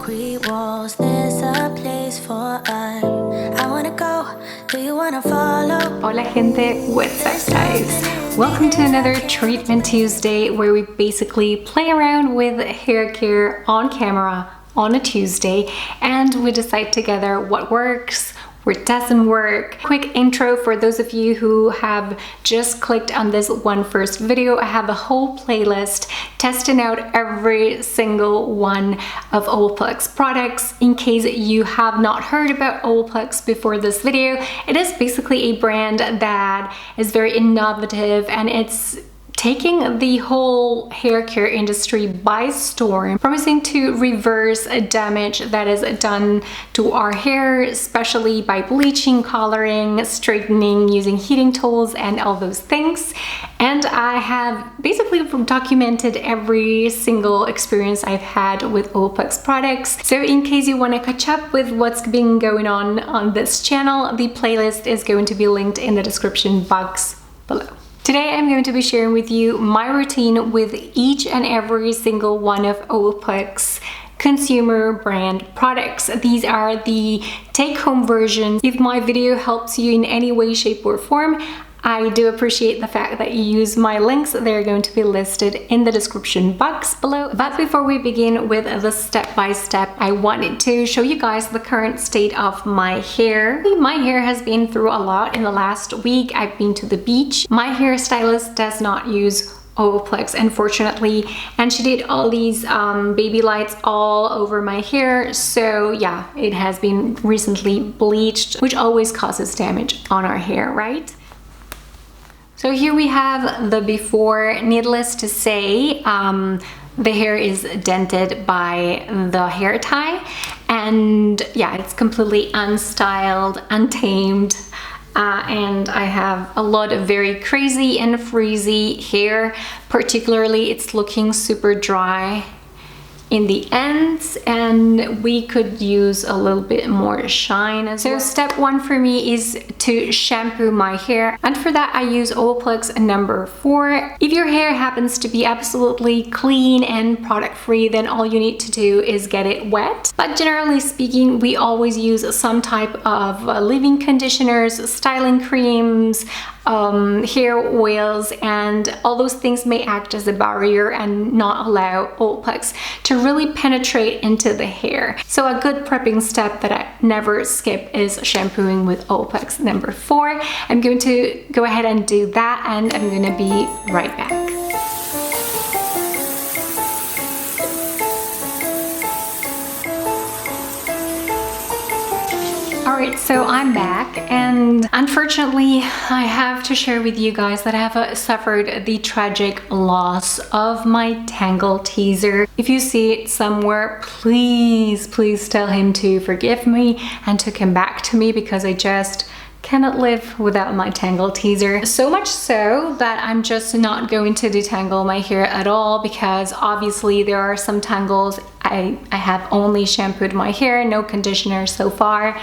concrete walls, there's a place for us. I wanna go, do you wanna follow? Hola gente, what's up guys? Welcome to another Treatment Tuesday where we basically play around with hair care on camera on a Tuesday and we decide together what works, what doesn't work. Quick intro for those of you who have just clicked on this one first video. I have a whole playlist testing out every single one of Olaplex products. In case you have not heard about Olaplex before this video, it is basically a brand that is very innovative and it's taking the whole hair care industry by storm, promising to reverse damage that is done to our hair, especially by bleaching, coloring, straightening, using heating tools, and all those things. And I have basically documented every single experience I've had with Olaplex products. So in case you want to catch up with what's been going on this channel, the playlist is going to be linked in the description box below. Today I'm going to be sharing with you my routine with each and every single one of Olaplex consumer brand products. These are the take-home versions. If my video helps you in any way, shape or form, I do appreciate the fact that you use my links. They're going to be listed in the description box below. But before we begin with the step-by-step, I wanted to show you guys the current state of my hair. My hair has been through a lot in the last week. I've been to the beach. My hairstylist does not use Olaplex, unfortunately, and she did all these baby lights all over my hair. So yeah, it has been recently bleached, which always causes damage on our hair, right? So here we have the before. Needless to say, the hair is dented by the hair tie, and yeah, it's completely unstyled, untamed, and I have a lot of very crazy and frizzy hair. Particularly, it's looking super dry in the ends and we could use a little bit more shine as well. So step one for me is to shampoo my hair, and for that I use Olaplex Nº4. If your hair happens to be absolutely clean and product free, then all you need to do is get it wet. But generally speaking, we always use some type of leave-in conditioners, styling creams, hair oils, and all those things may act as a barrier and not allow Olaplex to really penetrate into the hair. So a good prepping step that I never skip is shampooing with Olaplex Nº4. I'm going to go ahead and do that, and I'm going to be right back. Alright, so I'm back, and unfortunately I have to share with you guys that I have suffered the tragic loss of my Tangle teaser. If you see it somewhere, please tell him to forgive me and to come back to me, because I just cannot live without my Tangle teaser. So much so that I'm just not going to detangle my hair at all, because obviously there are some tangles. I have only shampooed my hair, no conditioner so far,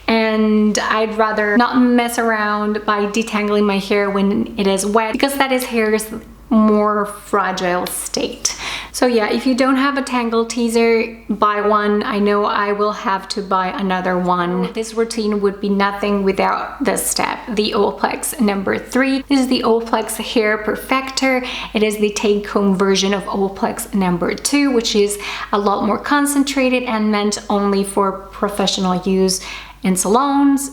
and I'd rather not mess around by detangling my hair when it is wet, because that is hair's more fragile state. So yeah, if you don't have a Tangle teaser, buy one. I know I will have to buy another one. This routine would be nothing without this step, the Olaplex Nº3. This is the Olaplex Hair Perfector. It is the take-home version of Olaplex Nº2, which is a lot more concentrated and meant only for professional use in salons,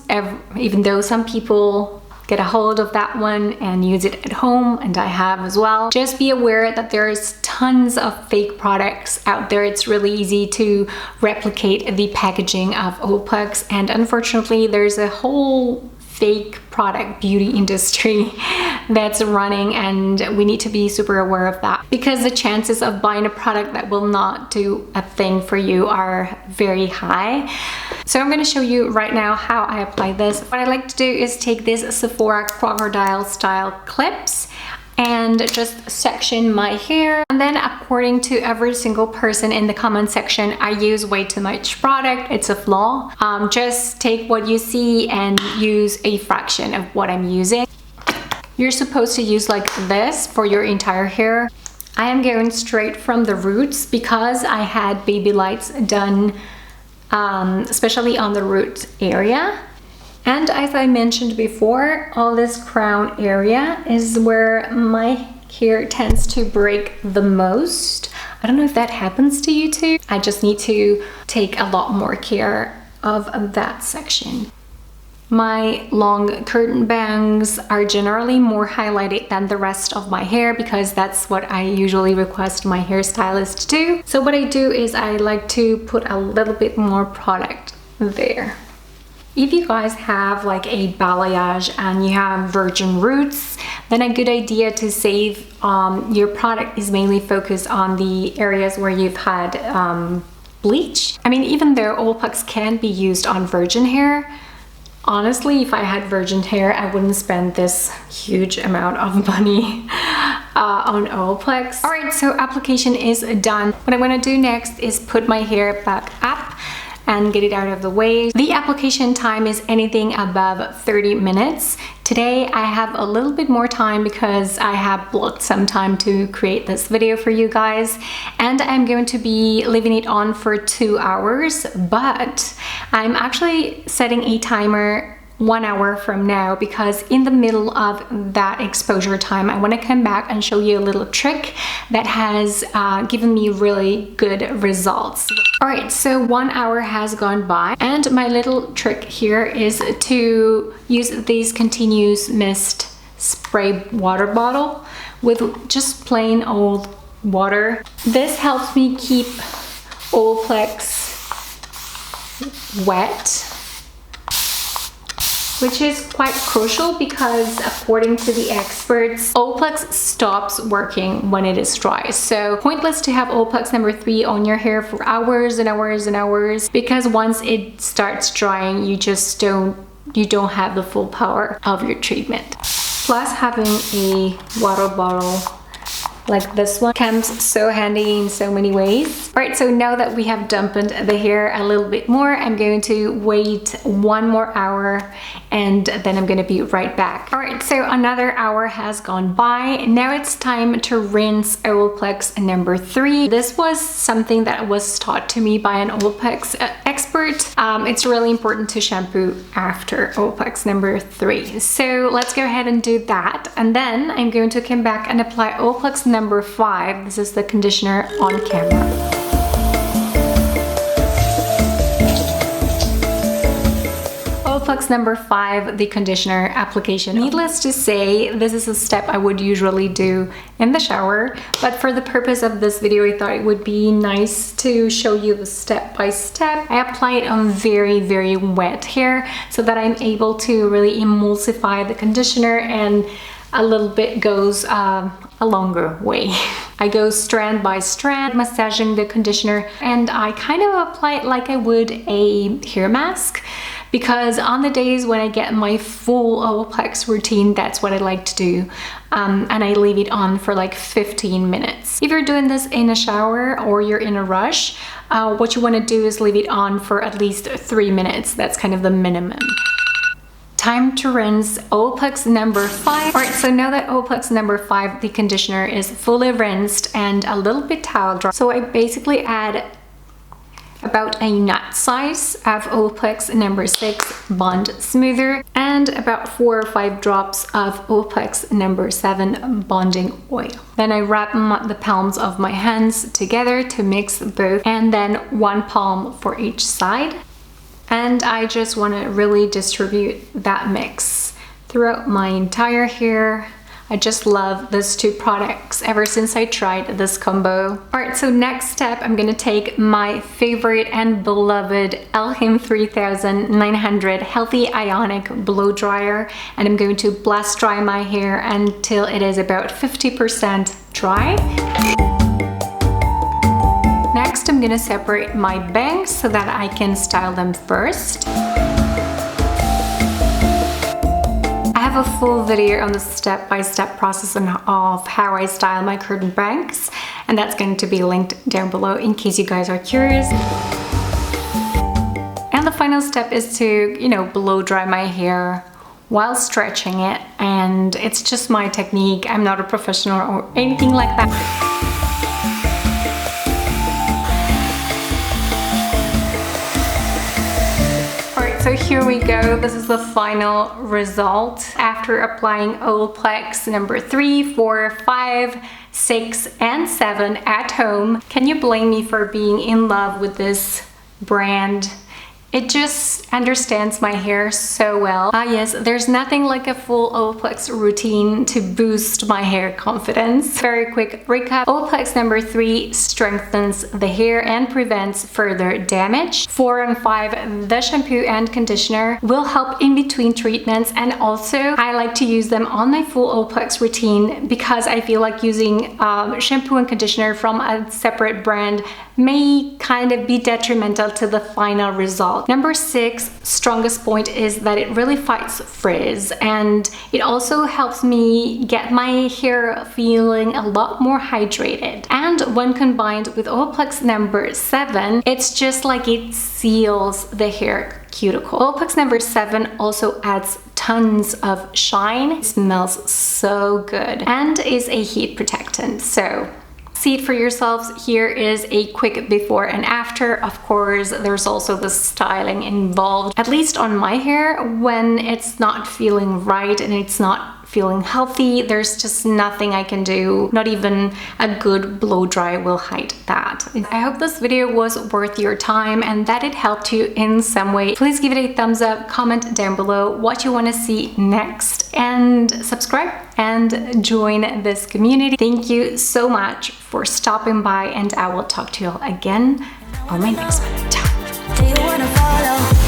even though some people get a hold of that one and use it at home, and I have as well. Just be aware that there's tons of fake products out there. It's really easy to replicate the packaging of Olaplex, and unfortunately there's a whole fake product beauty industry that's running, and we need to be super aware of that, because the chances of buying a product that will not do a thing for you are very high. So I'm going to show you right now how I apply this. What I like to do is take this Sephora crocodile style clips and just section my hair, and then according to every single person in the comment section, I use way too much product. It's a flaw. Just take what you see and use a fraction of what I'm using. You're supposed to use like this for your entire hair. I am going straight from the roots because I had baby lights done, especially on the root area. And as I mentioned before, all this crown area is where my hair tends to break the most. I don't know if that happens to you too. I just need to take a lot more care of that section. My long curtain bangs are generally more highlighted than the rest of my hair because that's what I usually request my hairstylist to do. So what I do is I like to put a little bit more product there. If you guys have like a balayage and you have virgin roots, then a good idea to save your product is mainly focused on the areas where you've had bleach. I mean, even though Olaplex can be used on virgin hair, honestly, if I had virgin hair, I wouldn't spend this huge amount of money on Olaplex. All right, so application is done. What I'm gonna do next is put my hair back up and get it out of the way. The application time is anything above 30 minutes. Today I have a little bit more time because I have blocked some time to create this video for you guys, and I'm going to be leaving it on for 2 hours, but I'm actually setting a timer 1 hour from now because in the middle of that exposure time I want to come back and show you a little trick that has given me really good results. Alright, so 1 hour has gone by, and my little trick here is to use this continuous mist spray water bottle with just plain old water. This helps me keep Olaplex wet, which is quite crucial because according to the experts, Olaplex stops working when it is dry. So pointless to have Olaplex #3 on your hair for hours and hours and hours, because once it starts drying, you don't have the full power of your treatment. Plus, having a water bottle like this one comes so handy in so many ways. All right, so now that we have dampened the hair a little bit more, I'm going to wait 1 more hour and then I'm gonna be right back. All right, so another hour has gone by. Now it's time to rinse Olaplex #3. This was something that was taught to me by an Olaplex expert. It's really important to shampoo after Olaplex #3. So let's go ahead and do that. And then I'm going to come back and apply Olaplex #5. This is the conditioner on camera. Olaplex #5, the conditioner application. Needless to say, this is a step I would usually do in the shower, but for the purpose of this video, I thought it would be nice to show you the step by step. I apply it on very, very wet hair so that I'm able to really emulsify the conditioner, and a little bit goes a longer way. I go strand by strand, massaging the conditioner, and I kind of apply it like I would a hair mask, because on the days when I get my full Olaplex routine, that's what I like to do. And I leave it on for like 15 minutes. If you're doing this in a shower or you're in a rush, what you want to do is leave it on for at least 3 minutes. That's kind of the minimum. Time to rinse Olaplex #5. All right, so now that Olaplex #5, the conditioner, is fully rinsed and a little bit towel dry, so I basically add about a nut size of Olaplex #6 Bond Smoother and about 4 or 5 drops of Olaplex #7 Bonding Oil. Then I wrap the palms of my hands together to mix both, and then 1 palm for each side. And I just want to really distribute that mix throughout my entire hair. I just love these 2 products ever since I tried this combo. Alright, so next step, I'm gonna take my favorite and beloved Elhim 3900 Healthy Ionic Blow Dryer, and I'm going to blast dry my hair until it is about 50% dry. Next, I'm gonna separate my bangs so that I can style them first. I have a full video on the step-by-step process of how I style my curtain bangs, and that's going to be linked down below in case you guys are curious. And the final step is to, blow dry my hair while stretching it, and it's just my technique. I'm not a professional or anything like that. so here we go. This is the final result after applying Olaplex Nº3, 4, 5, 6, and 7 at home. Can you blame me for being in love with this brand? It just understands my hair so well. Yes, there's nothing like a full Olaplex routine to boost my hair confidence. Very quick recap. Olaplex Nº3 strengthens the hair and prevents further damage. 4 and 5, the shampoo and conditioner, will help in between treatments, and also I like to use them on my full Olaplex routine because I feel like using shampoo and conditioner from a separate brand may kind of be detrimental to the final result. Number 6, strongest point is that it really fights frizz, and it also helps me get my hair feeling a lot more hydrated. And when combined with Olaplex Nº7, it's just like it seals the hair cuticle. Olaplex Nº7 also adds tons of shine. It smells so good and is a heat protectant. So see it for yourselves. Here is a quick before and after. Of course, there's also the styling involved, at least on my hair. When it's not feeling right and it's not feeling healthy, there's just nothing I can do. Not even a good blow dry will hide that. I hope this video was worth your time and that it helped you in some way. Please give it a thumbs up, comment down below what you want to see next, and subscribe and join this community. Thank you so much for stopping by, and I will talk to you all again on my next one. Ciao.